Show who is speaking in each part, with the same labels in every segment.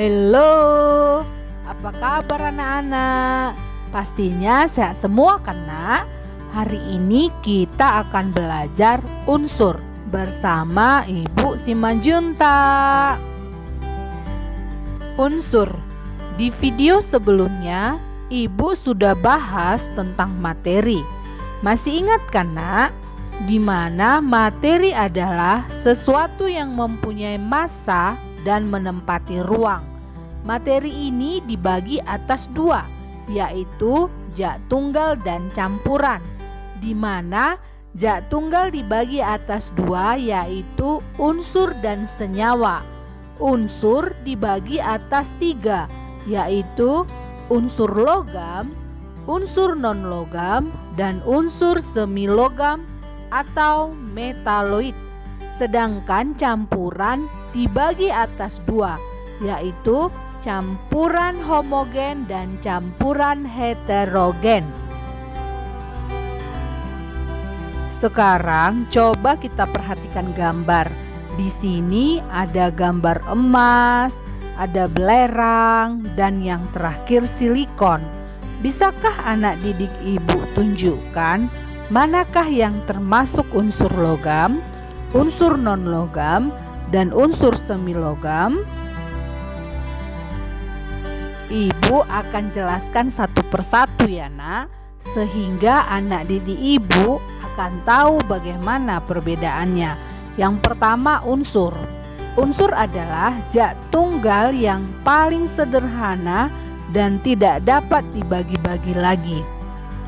Speaker 1: Halo, apa kabar anak-anak? Pastinya sehat semua kan nak? Hari ini kita akan belajar unsur bersama Ibu Simanjuntak. Unsur. Di video sebelumnya, Ibu sudah bahas tentang materi. Masih ingat kan nak? Di mana materi adalah sesuatu yang mempunyai massa dan menempati ruang. Materi ini dibagi atas dua, yaitu jak tunggal dan campuran, di mana jak tunggal dibagi atas dua, yaitu unsur dan senyawa. Unsur dibagi atas tiga, yaitu unsur logam, unsur non-logam, dan unsur semi-logam atau metaloid. Sedangkan campuran dibagi atas dua, yaitu campuran homogen dan campuran heterogen. Sekarang coba kita perhatikan gambar. Di sini ada gambar emas, ada belerang, dan yang terakhir silikon. Bisakah anak didik ibu tunjukkan manakah yang termasuk unsur logam, unsur non-logam, dan unsur semi-logam? Ibu akan jelaskan satu persatu ya nak, sehingga anak didik ibu akan tahu bagaimana perbedaannya. Yang pertama unsur. Unsur adalah jak tunggal yang paling sederhana dan tidak dapat dibagi-bagi lagi.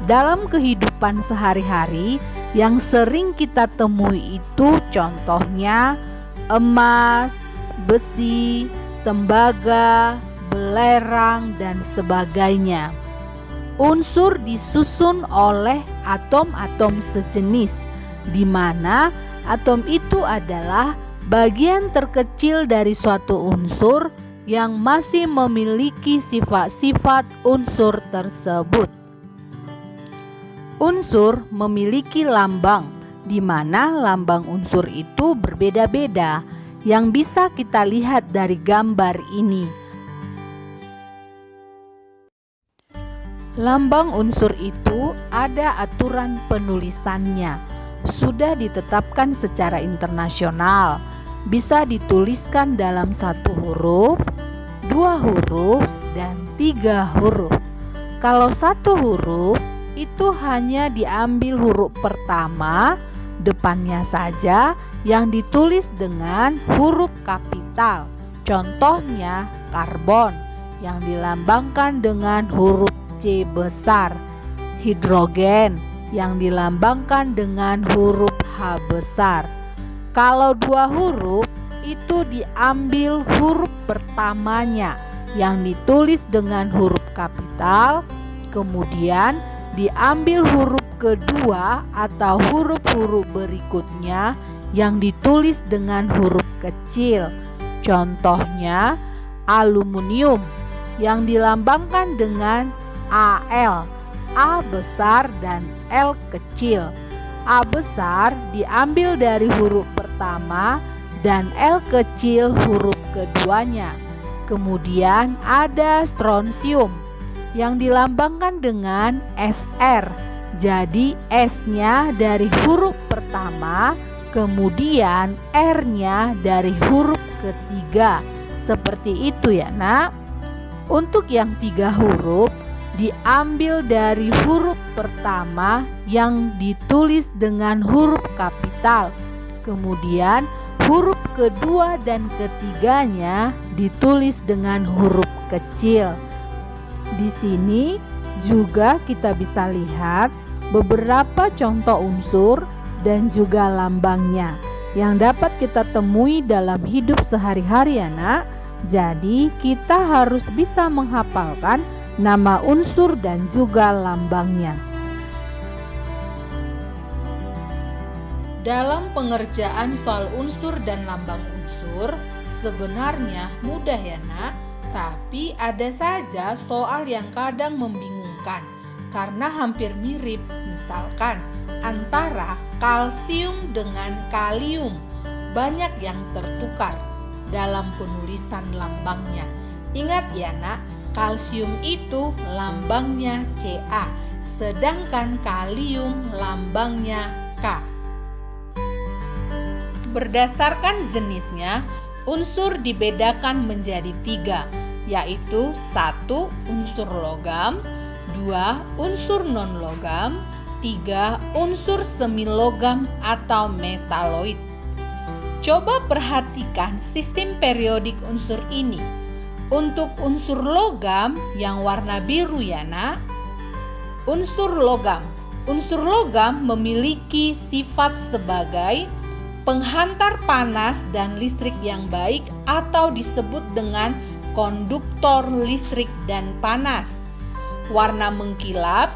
Speaker 1: Dalam kehidupan sehari-hari yang sering kita temui itu contohnya emas, besi, tembaga, belerang, dan sebagainya. Unsur disusun oleh atom-atom sejenis, di mana atom itu adalah bagian terkecil dari suatu unsur yang masih memiliki sifat-sifat unsur tersebut. Unsur memiliki lambang, di mana lambang unsur itu berbeda-beda yang bisa kita lihat dari gambar ini. Lambang unsur itu ada aturan penulisannya, sudah ditetapkan secara internasional. Bisa dituliskan dalam satu huruf, dua huruf, dan tiga huruf. Kalau satu huruf itu hanya diambil huruf pertama, depannya saja yang ditulis dengan huruf kapital. Contohnya karbon yang dilambangkan dengan huruf C besar, hidrogen yang dilambangkan dengan huruf H besar. Kalau dua huruf itu diambil huruf pertamanya yang ditulis dengan huruf kapital, kemudian diambil huruf kedua atau huruf-huruf berikutnya yang ditulis dengan huruf kecil. Contohnya aluminium yang dilambangkan dengan Al, A besar dan L kecil. A besar diambil dari huruf pertama dan L kecil huruf keduanya. Kemudian ada strontium yang dilambangkan dengan Sr. Jadi S-nya dari huruf pertama, kemudian R-nya dari huruf ketiga. Seperti itu ya nak. Untuk yang tiga huruf diambil dari huruf pertama yang ditulis dengan huruf kapital. Kemudian huruf kedua dan ketiganya ditulis dengan huruf kecil. Di sini juga kita bisa lihat beberapa contoh unsur dan juga lambangnya yang dapat kita temui dalam hidup sehari-hari ya nak. Jadi kita harus bisa menghafalkan nama unsur dan juga lambangnya. Dalam pengerjaan soal unsur dan lambang unsur sebenarnya mudah ya nak, tapi ada saja soal yang kadang membingungkan karena hampir mirip, misalkan antara kalsium dengan kalium, banyak yang tertukar dalam penulisan lambangnya. Ingat ya nak, kalsium itu lambangnya Ca, sedangkan kalium lambangnya K. Berdasarkan jenisnya, unsur dibedakan menjadi 3, yaitu 1 unsur logam, 2 unsur non-logam, 3 unsur semi-logam atau metaloid. Coba perhatikan sistem periodik unsur ini. Untuk unsur logam yang warna biru ya nak. Unsur logam memiliki sifat sebagai penghantar panas dan listrik yang baik atau disebut dengan konduktor listrik dan panas. Warna mengkilap,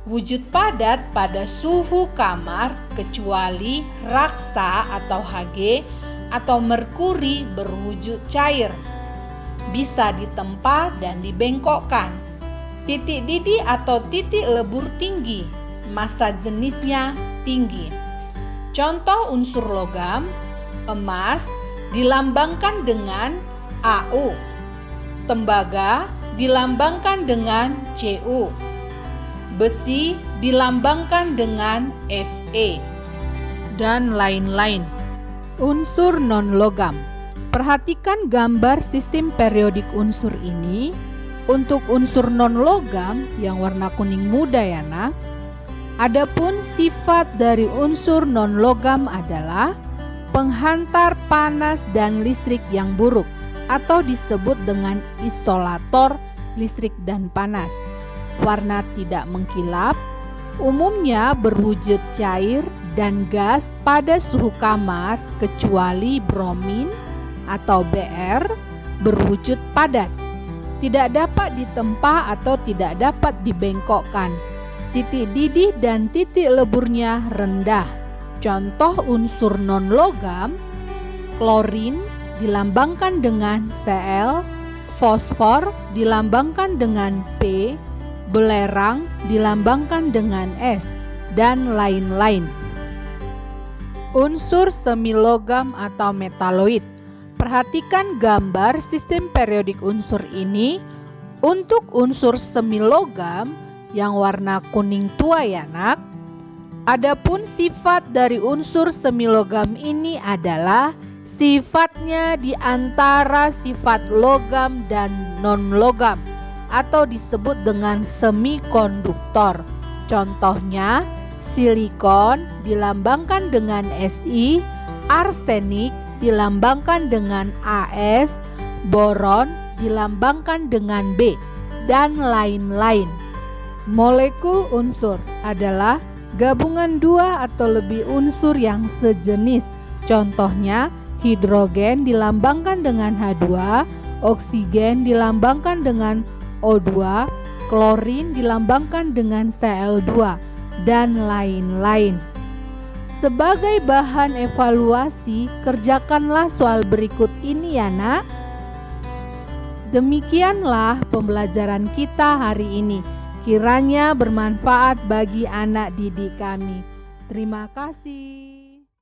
Speaker 1: wujud padat pada suhu kamar kecuali raksa atau Hg atau merkuri berwujud cair. Bisa ditempa dan dibengkokkan. Titik didih atau titik lebur tinggi, massa jenisnya tinggi. Contoh unsur logam, emas dilambangkan dengan Au, tembaga dilambangkan dengan Cu, besi dilambangkan dengan Fe, dan lain-lain. Unsur non-logam. Perhatikan gambar sistem periodik unsur ini. Untuk unsur non-logam yang warna kuning muda ya nak. Adapun sifat dari unsur non-logam adalah penghantar panas dan listrik yang buruk atau disebut dengan isolator listrik dan panas. Warna tidak mengkilap, umumnya berwujud cair dan gas pada suhu kamar kecuali bromin atau Br berwujud padat. Tidak dapat ditempa atau tidak dapat dibengkokkan. Titik didih dan titik leburnya rendah. Contoh unsur non-logam, klorin dilambangkan dengan Cl, fosfor dilambangkan dengan P, belerang dilambangkan dengan S, dan lain-lain. Unsur semilogam atau metaloid. Perhatikan gambar sistem periodik unsur ini. Untuk unsur semilogam yang warna kuning tua ya nak. Adapun sifat dari unsur semilogam ini adalah sifatnya di antara sifat logam dan non-logam atau disebut dengan semikonduktor. Contohnya, silikon dilambangkan dengan Si, arsenik dilambangkan dengan As, boron dilambangkan dengan B, dan lain-lain. Molekul unsur adalah gabungan dua atau lebih unsur yang sejenis. Contohnya, hidrogen dilambangkan dengan H2, oksigen dilambangkan dengan O2, klorin dilambangkan dengan Cl2, dan lain-lain. Sebagai bahan evaluasi, kerjakanlah soal berikut ini ya nak. Demikianlah pembelajaran kita hari ini. Kiranya bermanfaat bagi anak didik kami. Terima kasih.